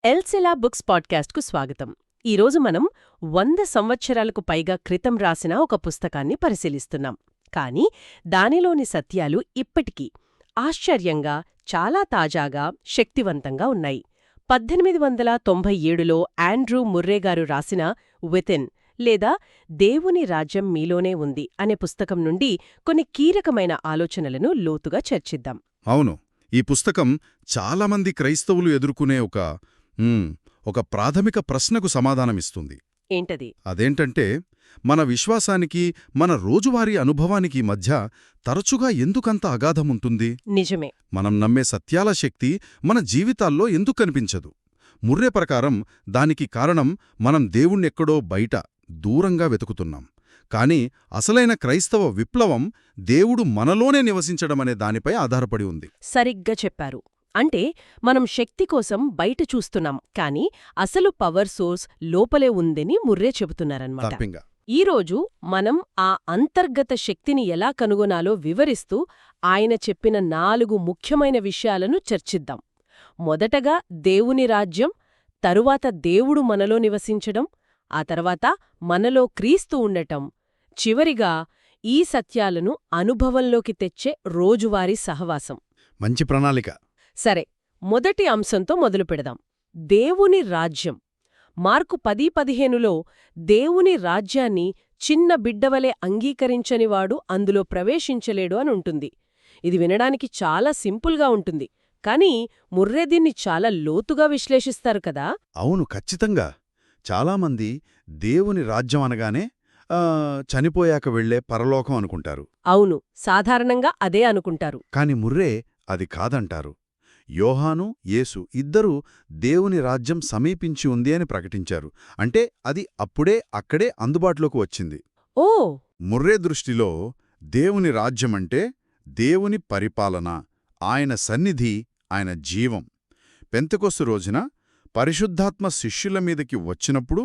ఎల్సెలా books పాడ్కాస్ట్కు స్వాగతం. ఈరోజు మనం 100 సంవత్సరాలకు పైగా క్రితం రాసిన ఒక పుస్తకాన్ని పరిశీలిస్తున్నాం. కానీ దానిలోని సత్యాలు ఇప్పటికీ ఆశ్చర్యంగా, చాలా తాజాగా, శక్తివంతంగా ఉన్నాయి. 1897లో ఆండ్రూ ముర్రే గారు రాసిన వితిన్ లేదా దేవుని రాజ్యం మీలోనే ఉంది అనే పుస్తకం నుండి కొన్ని కీలకమైన ఆలోచనలను లోతుగా చర్చిద్దాం. అవును, ఈ పుస్తకం చాలామంది క్రైస్తవులు ఎదుర్కొనే ఒక ప్రాథమిక ప్రశ్నకు సమాధానమిస్తుంది. ఏంటది? అదేంటంటే, మన విశ్వాసానికి, మన రోజువారీ అనుభవానికి మధ్య తరచుగా ఎందుకంత అగాధముంటుంది? నిజమే. మనం నమ్మే సత్యాల శక్తి మన జీవితాల్లో ఎందుకు కనిపించదు? ముర్రే ప్రకారం దానికి కారణం మనం దేవుణ్ణెక్కడో బయట, దూరంగా వెతుకుతున్నాం. కాని అసలైన క్రైస్తవ విప్లవం దేవుడు మనలోనే నివసించడమనే దానిపై ఆధారపడి ఉంది. సరిగ్గా చెప్పారు. అంటే మనం శక్తి కోసం బయట చూస్తున్నాం, కానీ అసలు పవర్ సోర్స్ లోపలే ఉందని ముర్రే చెబుతున్నారన్నమాట. తప్పింగా ఈరోజు మనం ఆ అంతర్గత శక్తిని ఎలా కనుగొనాలో వివరిస్తూ ఆయన చెప్పిన 4 ముఖ్యమైన విషయాలను చర్చిద్దాం. మొదటగా దేవుని రాజ్యం, తరువాత దేవుడు మనలో నివసించడం, ఆ తర్వాత మనలో క్రీస్తు ఉండటం, చివరిగా ఈ సత్యాలను అనుభవంలోకి తెచ్చే రోజువారీ సహవాసం. మంచి ప్రణాళిక. సరే, మొదటి అంశంతో మొదలుపెడదాం. దేవుని రాజ్యం. మార్కు 10:15లో దేవుని రాజ్యాన్ని చిన్న బిడ్డవలే అంగీకరించనివాడు అందులో ప్రవేశించలేడు అని ఉంటుంది. ఇది వినడానికి చాలా సింపుల్గా ఉంటుంది, కానీ ముర్రే దీన్ని చాలా లోతుగా విశ్లేషిస్తారు కదా. అవును, ఖచ్చితంగా. చాలామంది దేవుని రాజ్యం అనగానే చనిపోయాక వెళ్లే పరలోకం అనుకుంటారు. అవును, సాధారణంగా అదే అనుకుంటారు. కాని ముర్రే అది కాదంటారు. యోహాను, యేసు ఇద్దరూ దేవుని రాజ్యం సమీపించి ఉంది అని ప్రకటించారు. అంటే అది అప్పుడే అక్కడే అందుబాటులోకి వచ్చింది. ఓ! ముర్రే దృష్టిలో దేవుని రాజ్యమంటే దేవుని పరిపాలన, ఆయన సన్నిధి, ఆయన జీవం. పెంతెకొస్తు రోజున పరిశుద్ధాత్మ శిష్యుల మీదకి వచ్చినప్పుడు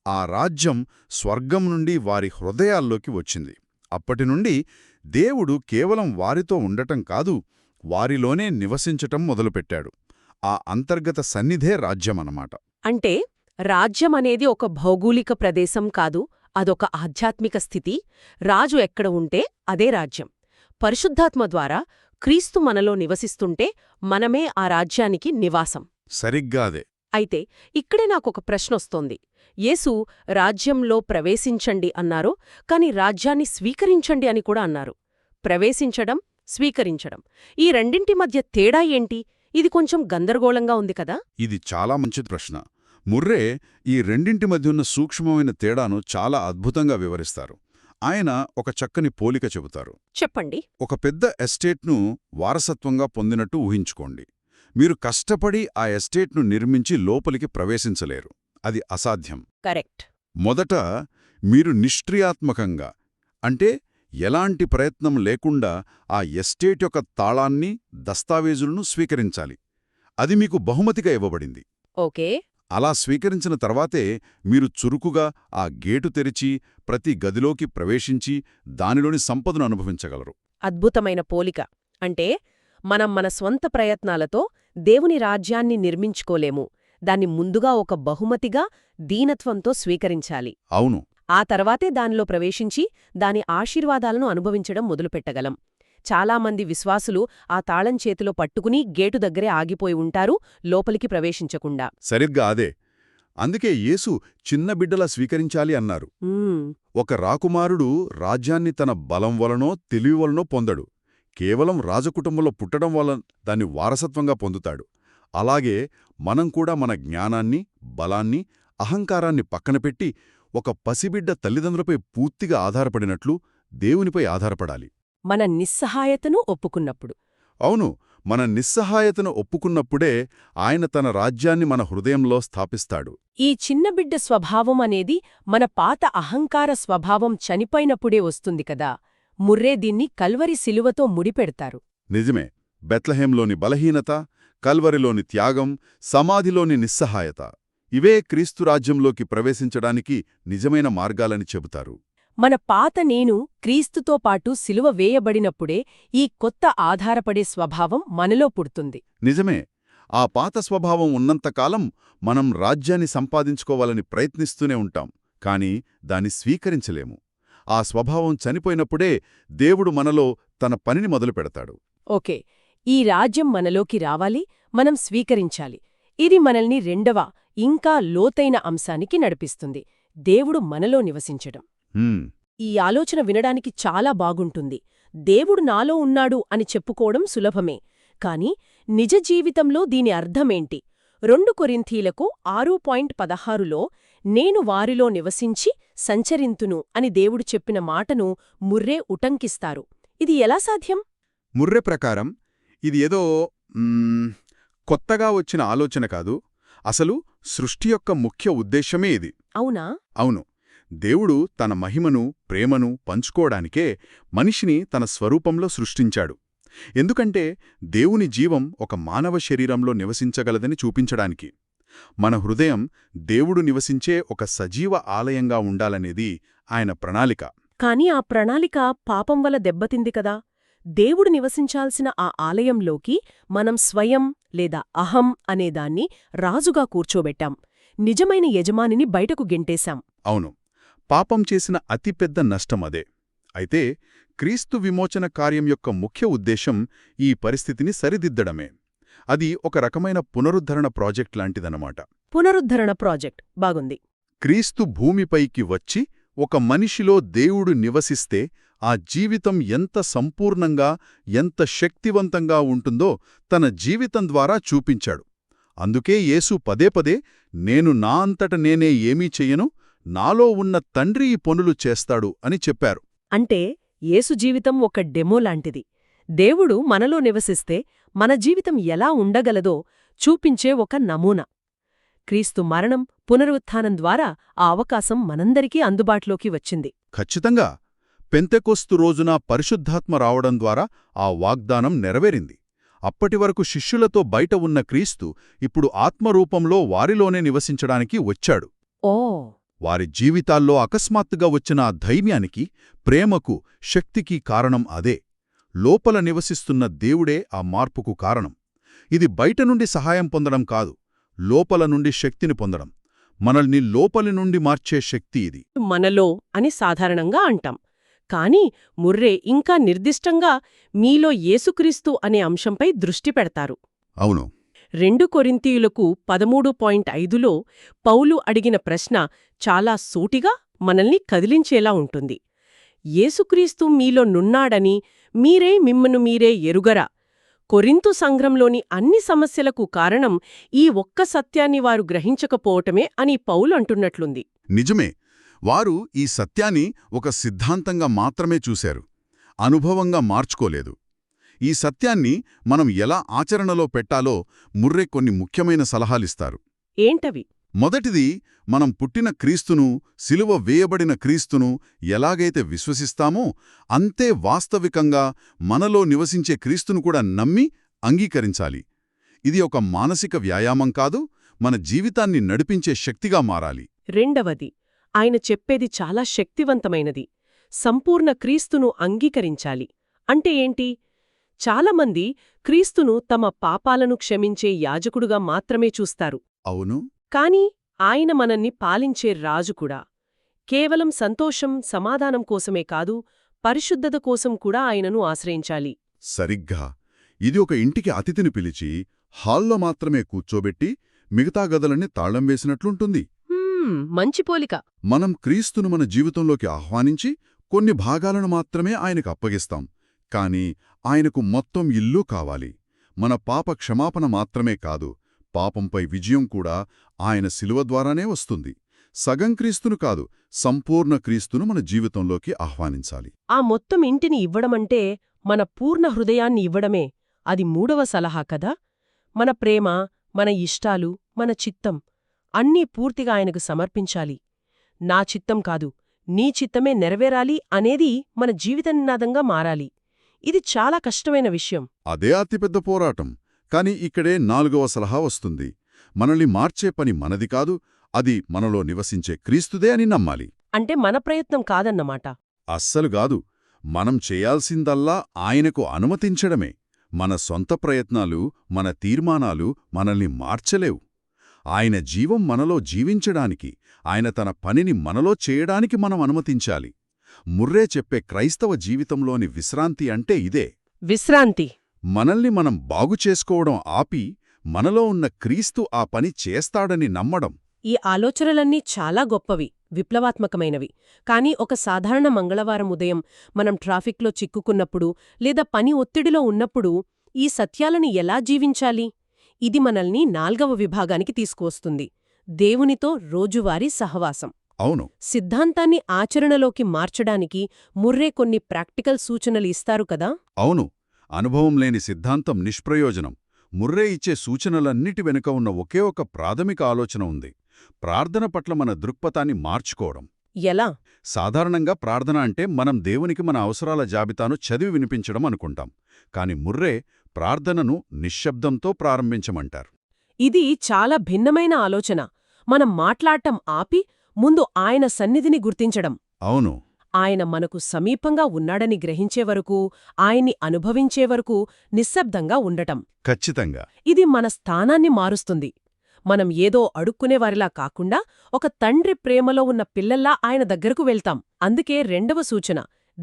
ఆ రాజ్యం స్వర్గం నుండి వారి హృదయాల్లోకి వచ్చింది. అప్పటినుండి దేవుడు కేవలం వారితో ఉండటం కాదు, వారిలోనే నివసించటం మొదలుపెట్టాడు. ఆ అంతర్గత సన్నిధే రాజ్యమన్నమాట. అంటే రాజ్యమనేది ఒక భౌగోళిక ప్రదేశం కాదు, అదొక ఆధ్యాత్మిక స్థితి. రాజు ఎక్కడ ఉంటే అదే రాజ్యం. పరిశుద్ధాత్మ ద్వారా క్రీస్తు మనలో నివసిస్తుంటే మనమే ఆ రాజ్యానికి నివాసం. సరిగ్గా అదే. అయితే ఇక్కడే నాకొక ప్రశ్నొస్తోంది. యేసు రాజ్యంలో ప్రవేశించండి అన్నారు, కాని రాజ్యాన్ని స్వీకరించండి అని కూడా అన్నారు. ప్రవేశించడం, స్వీకరించడం, ఈ రెండింటి మధ్య తేడా ఏంటి? ఇది కొంచెం గందరగోళంగా ఉంది కదా. ఇది చాలా మంచి ప్రశ్న. ముర్రే ఈ రెండింటి మధ్యున్న సూక్ష్మమైన తేడాను చాలా అద్భుతంగా వివరిస్తారు. ఆయన ఒక చక్కని పోలిక చెబుతారు. చెప్పండి. ఒక పెద్ద ఎస్టేట్ను వారసత్వంగా పొందినట్టు ఊహించుకోండి. మీరు కష్టపడి ఆ ఎస్టేట్ను నిర్మించి లోపలికి ప్రవేశించలేరు. అది అసాధ్యం. కరెక్ట్. మొదట మీరు నిష్క్రియాత్మకంగా, అంటే ఎలాంటి ప్రయత్నం లేకుండా ఆ ఎస్టేట్ యొక్క తాళాన్ని, దస్తావేజులను స్వీకరించాలి. అది మీకు బహుమతిగా ఇవ్వబడింది. ఓకే. అలా స్వీకరించిన తర్వాతే మీరు చురుకుగా ఆ గేటు తెరిచి ప్రతి గదిలోకి ప్రవేశించి దానిలోని సంపదను అనుభవించగలరు. అద్భుతమైన పోలిక. అంటే మనం మన స్వంత ప్రయత్నాలతో దేవుని రాజ్యాన్ని నిర్మించుకోలేము. దాన్ని ముందుగా ఒక బహుమతిగా, దీనత్వంతో స్వీకరించాలి. అవును. ఆ తర్వాతే దానిలో ప్రవేశించి దాని ఆశీర్వాదాలను అనుభవించడం మొదలుపెట్టగలం. చాలామంది విశ్వాసులు ఆ తాళం చేతిలో పట్టుకుని గేటు దగ్గరే ఆగిపోయి ఉంటారు, లోపలికి ప్రవేశించకుండా. సరిగ్గా అదే. అందుకే యేసు చిన్న బిడ్డలా స్వీకరించాలి అన్నారు. ఒక రాకుమారుడు రాజ్యాన్ని తన బలం వలనో తెలివి వలనో పొందడు. కేవలం రాజకుటుంబంలో పుట్టడం వల్ల దాన్ని వారసత్వంగా పొందుతాడు. అలాగే మనం కూడా మన జ్ఞానాన్ని, బలాన్ని, అహంకారాన్ని పక్కనపెట్టి ఒక పసిబిడ్డ తల్లిదండ్రులపై పూర్తిగా ఆధారపడినట్లు దేవునిపై ఆధారపడాలి. మన నిస్సహాయతను ఒప్పుకున్నప్పుడు. అవును, మన నిస్సహాయతను ఒప్పుకున్నప్పుడే ఆయన తన రాజ్యాన్ని మన హృదయంలో స్థాపిస్తాడు. ఈ చిన్నబిడ్డ స్వభావం అనేది మన పాత అహంకార స్వభావం చనిపోయినప్పుడే వస్తుంది కదా. ముర్రే దీన్ని కల్వరి శిలువతో ముడిపెడతారు. నిజమే. బెత్లెహేంలోని బలహీనత, కల్వరిలోని త్యాగం, సమాధిలోని నిస్సహాయత, ఇవే క్రీస్తు రాజ్యంలోకి ప్రవేశించడానికి నిజమైన మార్గాలని చెబుతారు. మన పాత నేను క్రీస్తుతో పాటు సిలువ వేయబడినప్పుడే ఈ కొత్త ఆధారపడే స్వభావం మనలో పుడుతుంది. నిజమే. ఆ పాత స్వభావం ఉన్నంతకాలం మనం రాజ్యాన్ని సంపాదించుకోవాలని ప్రయత్నిస్తూనే ఉంటాం, కాని దాన్ని స్వీకరించలేము. ఆ స్వభావం చనిపోయినప్పుడే దేవుడు మనలో తన పనిని మొదలుపెడతాడు. ఓకే, ఈ రాజ్యం మనలోకి రావాలి, మనం స్వీకరించాలి. ఇది మనల్ని రెండవ, ఇంకా లోతైన అంశానికి నడిపిస్తుంది: దేవుడు మనలో నివసించడం. ఈ ఆలోచన వినడానికి చాలా బాగుంటుంది. దేవుడు నాలో ఉన్నాడు అని చెప్పుకోవడం సులభమే. కాని నిజ జీవితంలో దీని అర్థమేంటి? 2 కొరింథీలకు 6:16లో నేను వారిలో నివసించి సంచరింతును అని దేవుడు చెప్పిన మాటను ముర్రే ఉటంకిస్తారు. ఇది ఎలా సాధ్యం? ముర్రె ప్రకారం ఇది ఏదో కొత్తగా వచ్చిన ఆలోచన కాదు. అసలు సృష్టి యొక్క ముఖ్య ఉద్దేశమే ఇది. అవునా? అవును. దేవుడు తన మహిమను, ప్రేమను పంచుకోవడానికే మనిషిని తన స్వరూపంలో సృష్టించాడు. ఎందుకంటే దేవుని జీవం ఒక మానవ శరీరంలో నివసించగలదని చూపించడానికి. మన హృదయం దేవుడు నివసించే ఒక సజీవ ఆలయంగా ఉండాలనేది ఆయన ప్రణాళిక. కాని ఆ ప్రణాళిక పాపం వల్ల దెబ్బతింది కదా. దేవుడు నివసించాల్సిన ఆ ఆలయంలోకి మనం స్వయం లేదా అహం అనేదాన్ని రాజుగా కూర్చోబెట్టాం. నిజమైన యజమానిని బయటకు గెంటేశాం. అవును, పాపం చేసిన అతిపెద్ద నష్టమదే. అయితే క్రీస్తు విమోచన కార్యం యొక్క ముఖ్య ఉద్దేశం ఈ పరిస్థితిని సరిదిద్దడమే. అది ఒక రకమైన పునరుద్ధరణ ప్రాజెక్ట్ లాంటిదన్నమాట. పునరుద్ధరణ ప్రాజెక్ట్ బాగుంది. క్రీస్తు భూమిపైకి వచ్చి ఒక మనిషిలో దేవుడు నివసిస్తే ఆ జీవితం ఎంత సంపూర్ణంగా, ఎంత శక్తివంతంగా ఉంటుందో తన జీవితం ద్వారా చూపించాడు. అందుకే యేసు పదేపదే నేను నా అంతట నేనే ఏమీ చెయ్యను, నాలో ఉన్న తండ్రి ఈ పనులు చేస్తాడు అని చెప్పారు. అంటే యేసు జీవితం ఒక డెమో లాంటిది. దేవుడు మనలో నివసిస్తే మన జీవితం ఎలా ఉండగలదో చూపించే ఒక నమూనా. క్రీస్తు మరణం, పునరుత్థానం ద్వారా ఆ అవకాశం మనందరికీ అందుబాటులోకి వచ్చింది. ఖచ్చితంగా పెంతెకొస్తు రోజున పరిశుద్ధాత్మ రావడం ద్వారా ఆ వాగ్దానం నెరవేరింది. అప్పటివరకు శిష్యులతో బయట ఉన్న క్రీస్తు ఇప్పుడు ఆత్మరూపంలో వారిలోనే నివసించడానికి వచ్చాడు. ఓ వారి జీవితాల్లో అకస్మాత్తుగా వచ్చిన ఆ ధైర్యానికి, ప్రేమకు, శక్తికి కారణం అదే. లోపల నివసిస్తున్న దేవుడే ఆ మార్పుకు కారణం. ఇది బయట నుండి సహాయం పొందడం కాదు, లోపల నుండి శక్తిని పొందడం. మనల్ని లోపలి నుండి మార్చే శక్తి ఇది. మనలో అని సాధారణంగా అంటాం. కాని ముర్రే ఇంకా నిర్దిష్టంగా మీలో యేసుక్రీస్తు అనే అంశంపై దృష్టి పెడతారు. అవును. 2 కొరింథీయులకు 13.5లో పౌలు అడిగిన ప్రశ్న చాలా సూటిగా మనల్ని కదిలించేలా ఉంటుంది. యేసుక్రీస్తు మీలో నున్నాడని మీరే మిమ్మను మీరే ఎరుగరా? కొరింథు సంఘంలోని అన్ని సమస్యలకు కారణం ఈ ఒక్క సత్యాన్ని వారు గ్రహించకపోవటమే అని పౌలు అంటున్నట్లుంది. నిజమే. వారు ఈ సత్యాన్ని ఒక సిద్ధాంతంగా మాత్రమే చూశారు, అనుభవంగా మార్చుకోలేదు. ఈ సత్యాన్ని మనం ఎలా ఆచరణలో పెట్టాలో ముర్రే కొన్ని ముఖ్యమైన సలహాలిస్తారు. ఏంటవి? మొదటిది, మనం పుట్టిన క్రీస్తును, సిలువ వేయబడిన క్రీస్తును ఎలాగైతే విశ్వసిస్తామో అంతే వాస్తవికంగా మనలో నివసించే క్రీస్తును కూడా నమ్మి అంగీకరించాలి. ఇది ఒక మానసిక వ్యాయామం కాదు, మన జీవితాన్ని నడిపించే శక్తిగా మారాలి. రెండవది, ఆయన చెప్పేది చాలా శక్తివంతమైనది. సంపూర్ణ క్రీస్తును అంగీకరించాలి అంటే ఏంటి? చాలామంది క్రీస్తును తమ పాపాలను క్షమించే యాజకుడుగా మాత్రమే చూస్తారు. అవును. కాని ఆయన మనల్ని పాలించే రాజు కూడా. కేవలం సంతోషం, సమాధానం కోసమే కాదు, పరిశుద్ధత కోసం కూడా ఆయనను ఆశ్రయించాలి. సరిగ్గా. ఇది ఒక ఇంటికి అతిథిని పిలిచి హాల్లో మాత్రమే కూర్చోబెట్టి మిగతా గదులన్నీ తాళం వేసినట్లుంటుంది. మంచి పోలిక. మనం క్రీస్తును మన జీవితంలోకి ఆహ్వానించి కొన్ని భాగాలను మాత్రమే ఆయనకు అప్పగిస్తాం. కాని ఆయనకు మొత్తం ఇల్లు కావాలి. మన పాప క్షమాపణ మాత్రమే కాదు, పాపంపై విజయం కూడా ఆయన శిలువ ద్వారానే వస్తుంది. సగం క్రీస్తును కాదు, సంపూర్ణ క్రీస్తును మన జీవితంలోకి ఆహ్వానించాలి. ఆ మొత్తం ఇంటిని ఇవ్వడమంటే మన పూర్ణ హృదయాన్ని ఇవ్వడమే. అది 3వ సలహా కదా. మన ప్రేమ, మన ఇష్టాలు, మన చిత్తం అన్నీ పూర్తిగా ఆయనకు సమర్పించాలి. నా చిత్తం కాదు, నీ చిత్తమే నెరవేరాలి అనేది మన జీవిత నినాదంగా మారాలి. ఇది చాలా కష్టమైన విషయం. అదే అతిపెద్ద పోరాటం. కాని ఇక్కడే 4వ సలహా వస్తుంది. మనల్ని మార్చే పని మనది కాదు, అది మనలో నివసించే క్రీస్తుదే అని నమ్మాలి. అంటే మన ప్రయత్నం కాదన్నమాట. అస్సలు కాదు. మనం చేయాల్సిందల్లా ఆయనకు అనుమతించడమే. మన సొంత ప్రయత్నాలు, మన తీర్మానాలు మనల్ని మార్చలేవు. ఆయన జీవం మనలో జీవించడానికి, ఆయన తన పనిని మనలో చేయడానికి మనం అనుమతించాలి. ముర్రే చెప్పే క్రైస్తవ జీవితంలోని విశ్రాంతి అంటే ఇదే. విశ్రాంతి. మనల్ని మనం బాగుచేసుకోవడం ఆపి, మనలో ఉన్న క్రీస్తు ఆ పని చేస్తాడని నమ్మడం. ఈ ఆలోచనలన్నీ చాలా గొప్పవి, విప్లవాత్మకమైనవి. కానీ ఒక సాధారణ మంగళవారం ఉదయం మనం ట్రాఫిక్లో చిక్కుకున్నప్పుడు లేదా పని ఒత్తిడిలో ఉన్నప్పుడు ఈ సత్యాలను ఎలా జీవించాలి? ఇది మనల్ని 4వ విభాగానికి తీసుకువస్తుంది: దేవునితో రోజువారీ సహవాసం. అవును. సిద్ధాంతాన్ని ఆచరణలోకి మార్చడానికి ముర్రే కొన్ని ప్రాక్టికల్ సూచనలు ఇస్తారు కదా? అవును. అనుభవం లేని సిద్ధాంతం నిష్ప్రయోజనం. ముర్రే ఇచ్చే సూచనలన్నిటి వెనుక ఉన్న ఒకే ఒక ప్రాథమిక ఆలోచన ఉంది: ప్రార్థన పట్ల మన దృక్పథాన్ని మార్చుకోవడం. ఎలా? సాధారణంగా ప్రార్థన అంటే మనం దేవునికి మన అవసరాల జాబితాను చదివి వినిపించడం అనుకుంటాం. కాని ముర్రే ప్రార్థనను నిశ్శబ్దంతో ప్రారంభించమంటారు. ఇది చాలా భిన్నమైన ఆలోచన. మనం మాట్లాడటం ఆపి ముందు ఆయన సన్నిధిని గుర్తించడం. అవును. ఆయన మనకు సమీపంగా ఉన్నాడని గ్రహించే వరకు, ఆయన్ని అనుభవించే వరకు నిశ్శబ్దంగా ఉండటం. ఖచ్చితంగా. ఇది మన స్థానాన్ని మారుస్తుంది. మనం ఏదో అడుక్కునేవారిలా కాకుండా ఒక తండ్రి ప్రేమలో ఉన్న పిల్లల్లా ఆయన దగ్గరకు వెళ్తాం. అందుకే 2వ సూచన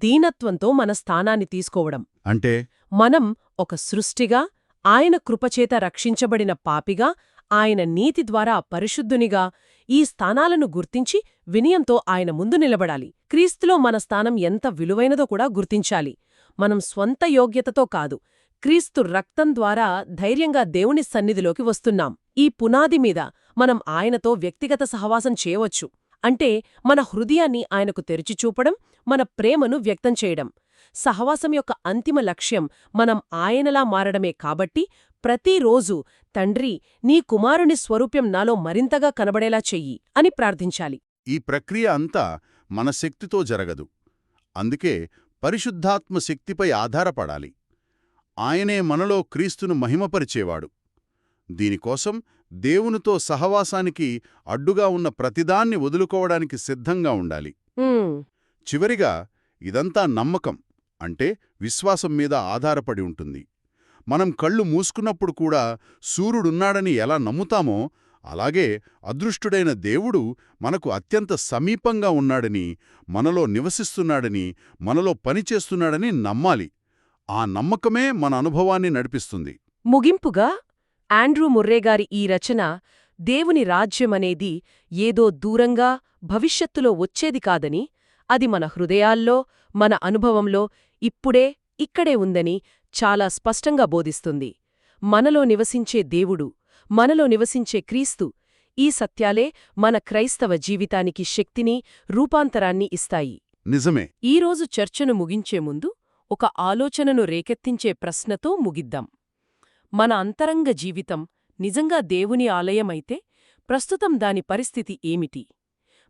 దీనత్వంతో మన స్థానాన్ని తీసుకోవడం. అంటే మనం ఒక సృష్టిగా, ఆయన కృపచేత రక్షించబడిన పాపిగా, ఆయన నీతి ద్వారా పరిశుద్ధునిగా ఈ స్థానాలను గుర్తించి వినయంతో ఆయన ముందు నిలబడాలి. క్రీస్తులో మన స్థానం ఎంత విలువైనదో కూడా గుర్తించాలి. మనం స్వంత యోగ్యతతో కాదు, క్రీస్తు రక్తం ద్వారా ధైర్యంగా దేవుని సన్నిధిలోకి వస్తున్నాం. ఈ పునాది మీద మనం ఆయనతో వ్యక్తిగత సహవాసం చేయవచ్చు. అంటే మన హృదయాన్ని ఆయనకు తెరిచి చూపడం, మన ప్రేమను వ్యక్తం చేయడం. సహవాసం యొక్క అంతిమ లక్ష్యం మనం ఆయనలా మారడమే కాబట్టి ప్రతిరోజూ తండ్రి, నీ కుమారుని స్వరూప్యం నాలో మరింతగా కనబడేలా చెయ్యి అని ప్రార్థించాలి. ఈ ప్రక్రియ అంతా మన శక్తితో జరగదు. అందుకే పరిశుద్ధాత్మ శక్తిపై ఆధారపడాలి. ఆయనే మనలో క్రీస్తును మహిమపరిచేవాడు. దీనికోసం దేవునితో సహవాసానికి అడ్డుగా ఉన్న ప్రతిదాన్ని వదులుకోవడానికి సిద్ధంగా ఉండాలి. చివరిగా ఇదంతా నమ్మకం, అంటే విశ్వాసం మీద ఆధారపడి ఉంటుంది. మనం కళ్ళు మూసుకున్నప్పుడు కూడా సూర్యుడున్నాడని ఎలా నమ్ముతామో, అలాగే అదృష్టుడైన దేవుడు మనకు అత్యంత సమీపంగా ఉన్నాడని, మనలో నివసిస్తున్నాడని, మనలో పనిచేస్తున్నాడని నమ్మాలి. ఆ నమ్మకమే మన అనుభవాన్ని నడిపిస్తుంది. ముగింపుగా ఆండ్రూ ముర్రేగారి ఈ రచన దేవుని రాజ్యమనేది ఏదో దూరంగా భవిష్యత్తులో వచ్చేది కాదని, అది మన హృదయాల్లో, మన అనుభవంలో ఇప్పుడే, ఇక్కడే ఉందని చాలా స్పష్టంగా బోధిస్తుంది. మనలో నివసించే దేవుడు, మనలో నివసించే క్రీస్తు, ఈ సత్యాలే మన క్రైస్తవ జీవితానికి శక్తిని, రూపాంతరాన్ని ఇస్తాయి. నిజమే. ఈరోజు చర్చను ముగించే ముందు ఒక ఆలోచనను రేకెత్తించే ప్రశ్నతో ముగిద్దాం. మన అంతరంగ జీవితం నిజంగా దేవుని ఆలయమైతే ప్రస్తుతం దాని పరిస్థితి ఏమిటి?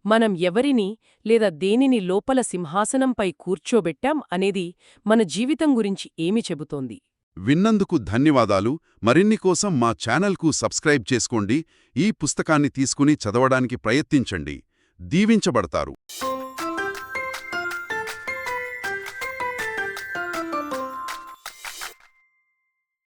మనం ఎవరిని లేదా దేనిని లోపల సింహాసనంపై కూర్చోబెట్టాం అనేది మన జీవితం గురించి ఏమి చెబుతోంది? విన్నందుకు ధన్యవాదాలు. మరిన్ని కోసం మా ఛానల్కు సబ్స్క్రైబ్ చేసుకోండి. ఈ పుస్తకాన్ని తీసుకుని చదవడానికి ప్రయత్నించండి. దీవించబడతారు.